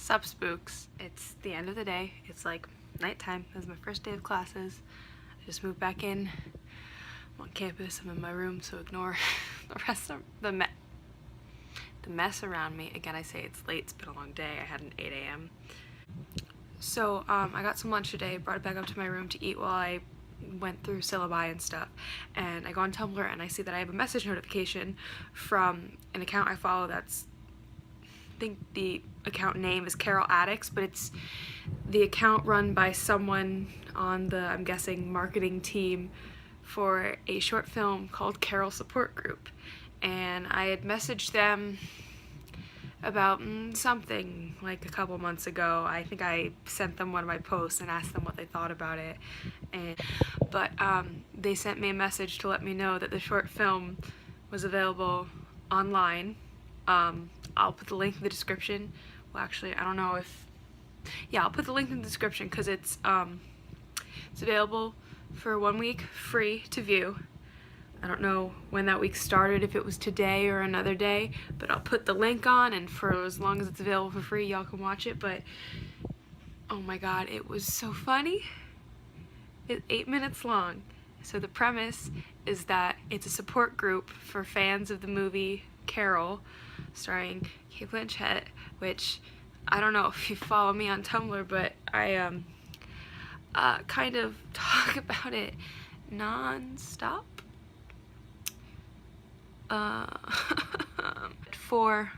Sup spooks. It's the end of the day. It's like nighttime. It was my first day of classes. I just moved back in. I'm on campus. I'm in my room, so ignore the rest of the mess around me. Again, I say it's late. It's been a long day. I had an 8 a.m. So I got some lunch today, brought it back up to my room to eat while I went through syllabi and stuff, and I go on Tumblr and I see that I have a message notification from an account I follow that's, I think the account name is Carol Addicts, but it's the account run by someone on the, I'm guessing, marketing team for a short film called Carol Support Group. And I had messaged them about something like a couple months ago. I think I sent them one of my posts and asked them what they thought about it. But they sent me a message to let me know that the short film was available online. I'll put the link in the description. Well, actually, I don't know if... Yeah, I'll put the link in the description because it's available for 1 week free to view. I don't know when that week started, if it was today or another day, but I'll put the link on, and for as long as it's available for free, y'all can watch it. But oh my god, it was so funny. It's 8 minutes long. So the premise is that it's a support group for fans of the movie Carol, starring Cate Blanchett, which I don't know if you follow me on Tumblr, but I kind of talk about it non-stop. For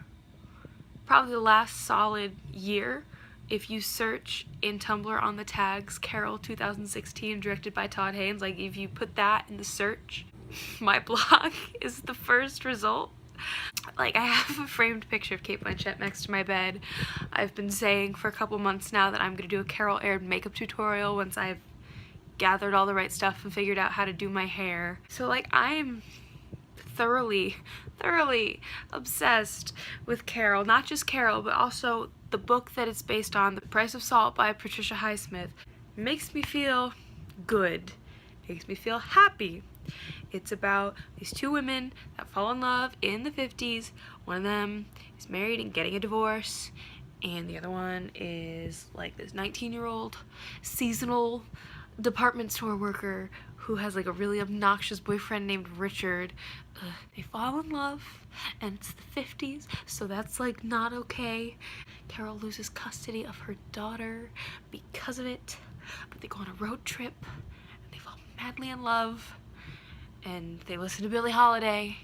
probably the last solid year, if you search in Tumblr on the tags Carol 2016 directed by Todd Haynes, like if you put that in the search, my blog is the first result. Like, I have a framed picture of Cate Blanchett next to my bed. I've been saying for a couple months now that I'm gonna do a Carol aired makeup tutorial once I've gathered all the right stuff and figured out how to do my hair. So like, I'm thoroughly obsessed with Carol. Not just Carol, but also the book that it's based on, The Price of Salt by Patricia Highsmith. Makes me feel good. Makes me feel happy. It's about these two women that fall in love in the 50s. One of them is married and getting a divorce, and the other one is like this 19-year-old seasonal department store worker who has like a really obnoxious boyfriend named Richard. They fall in love, and it's the 50s, so that's like not okay. Carol loses custody of her daughter because of it, but they go on a road trip and they fall madly in love, and they listen to Billie Holiday,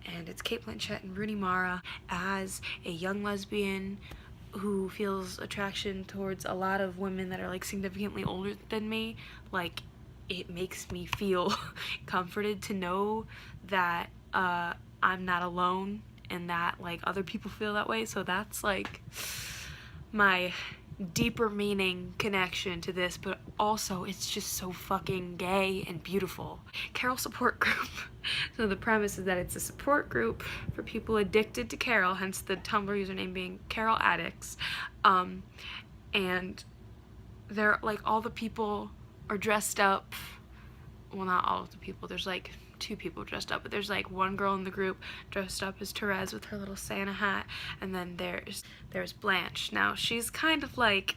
and it's Cate Blanchett and Rooney Mara as a young lesbian who feels attraction towards a lot of women that are like significantly older than me. Like, it makes me feel comforted to know that I'm not alone and that like other people feel that way. So that's like my deeper meaning connection to this, but also it's just so fucking gay and beautiful. Carol Support Group. So the premise is that it's a support group for people addicted to Carol, hence the Tumblr username being Carol Addicts. And they're like, all the people are dressed up. Well, not all of the people, there's like 2 people dressed up, but there's like one girl in the group dressed up as Therese with her little Santa hat, and then there's Blanche. Now, she's kind of like,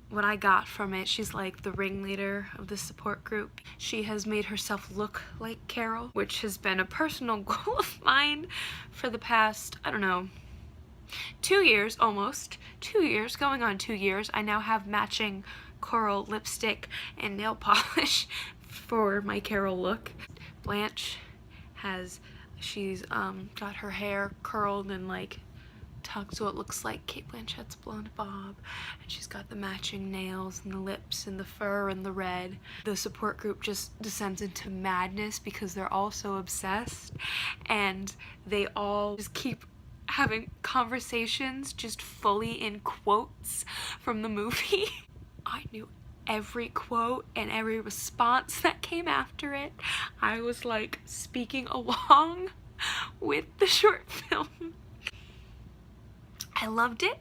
what I got from it, she's like the ringleader of the support group. She has made herself look like Carol, which has been a personal goal of mine for the past, I don't know, 2 years, almost 2 years, going on 2 years. I now have matching coral lipstick and nail polish for my Carol look. Blanche she's got her hair curled and like tucked so it looks like Cate Blanchett's blonde bob, and she's got the matching nails and the lips and the fur and the red. The support group just descends into madness because they're all so obsessed, and they all just keep having conversations just fully in quotes from the movie. I knew every quote and every response that came after it. I was like speaking along with the short film. I loved it.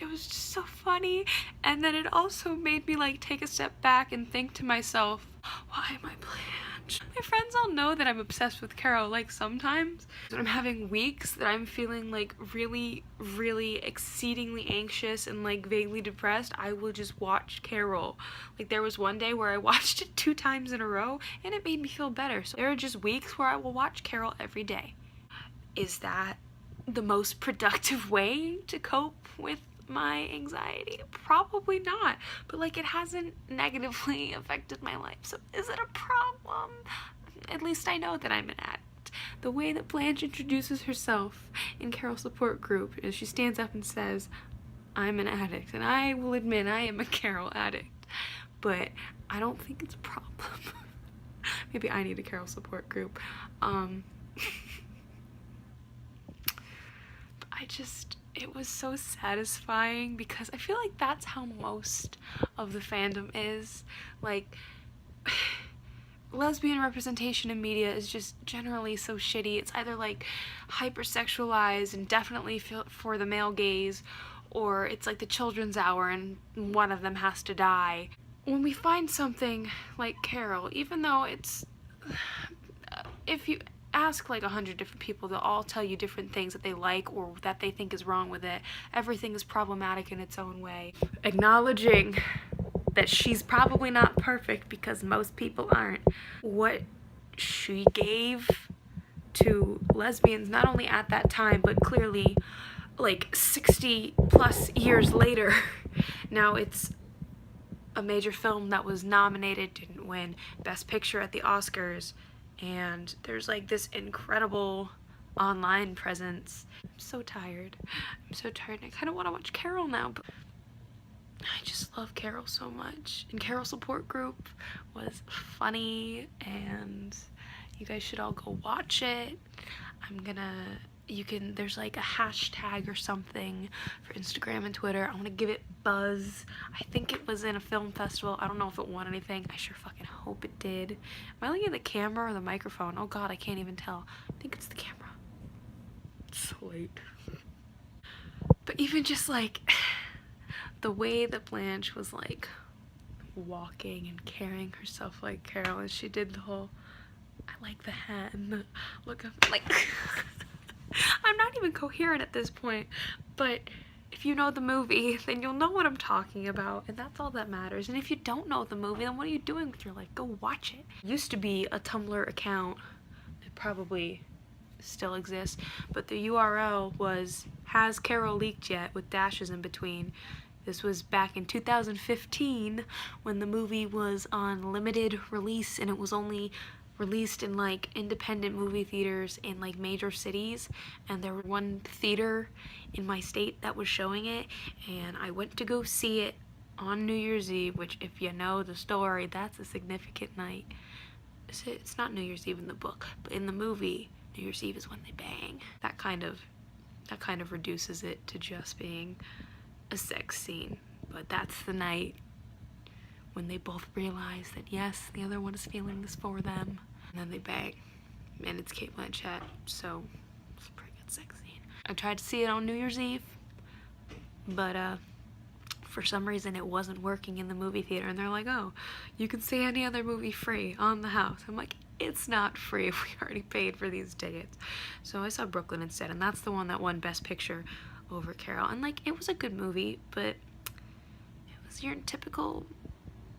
it was just so funny. And then it also made me like take a step back and think to myself, why am I Blanche? My friends all know that I'm obsessed with Carol. Like sometimes when I'm having weeks that I'm feeling like really, really exceedingly anxious and like vaguely depressed, I will just watch Carol. Like there was one day where I watched it 2 times in a row and it made me feel better. So there are just weeks where I will watch Carol every day. Is that the most productive way to cope with my anxiety? Probably not, but like it hasn't negatively affected my life, so is it a problem? At least I know that I'm an addict. The way that Blanche introduces herself in Carol's support group is she stands up and says, I'm an addict, and I will admit I am a Carol addict, but I don't think it's a problem. Maybe I need a Carol support group. It was so satisfying because I feel like that's how most of the fandom is. Like, lesbian representation in media is just generally so shitty. It's either like hypersexualized and definitely for the male gaze, or it's like the children's hour and one of them has to die. When we find something like Carol, even though it's, if you ask like 100 different people, they'll all tell you different things that they like or that they think is wrong with it. Everything is problematic in its own way. Acknowledging that she's probably not perfect because most people aren't. What she gave to lesbians, not only at that time, but clearly like 60 plus years later. Now it's a major film that was nominated, didn't win Best Picture at the Oscars, and there's like this incredible online presence. I'm so tired. I'm so tired. I kind of want to watch Carol now, but I just love Carol so much. And Carol support group was funny, and you guys should all go watch it. There's like a hashtag or something for Instagram and Twitter. I want to give it buzz. I think it was in a film festival. I don't know if it won anything. I sure fucking hope it did. Am I looking at the camera or the microphone? Oh god, I can't even tell. I think it's the camera. It's so late. But even just like the way that Blanche was like walking and carrying herself like Carol, and she did the whole, I like the hat and the look up, like I'm not even coherent at this point, but if you know the movie, then you'll know what I'm talking about, and that's all that matters. And if you don't know the movie, then what are you doing with your life? Go watch it. It used to be a Tumblr account. It probably still exists, but the URL was "Has Carol leaked yet?" with dashes in between. This was back in 2015 when the movie was on limited release, and it was only released in like independent movie theaters in like major cities, and there was one theater in my state that was showing it, and I went to go see it on New Year's Eve, which if you know the story, that's a significant night. It's not New Year's Eve in the book, but in the movie, New Year's Eve is when they bang. That kind of reduces it to just being a sex scene, but that's the night when they both realize that yes, the other one is feeling this for them, and then they bang, and it's Cate Blanchett, so it's a pretty good sex scene. I tried to see it on New Year's Eve, but for some reason it wasn't working in the movie theater, and they're like, oh, you can see any other movie free on the house. I'm like, it's not free if we already paid for these tickets. So I saw Brooklyn instead, and that's the one that won Best Picture over Carol, and like it was a good movie, but it was your typical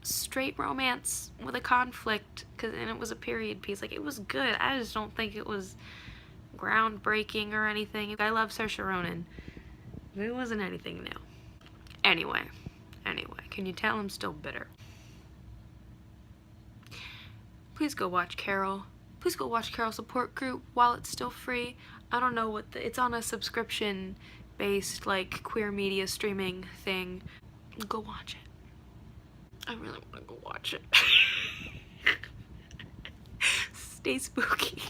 straight romance with a conflict, and it was a period piece. Like, it was good. I just don't think it was groundbreaking or anything. I love Saoirse Ronan, but it wasn't anything new. Anyway, can you tell I'm still bitter? Please go watch Carol. Please go watch Carol support group while it's still free. I don't know what it's on a subscription based like queer media streaming thing. Go watch it. I really want to go watch it. Stay spooky.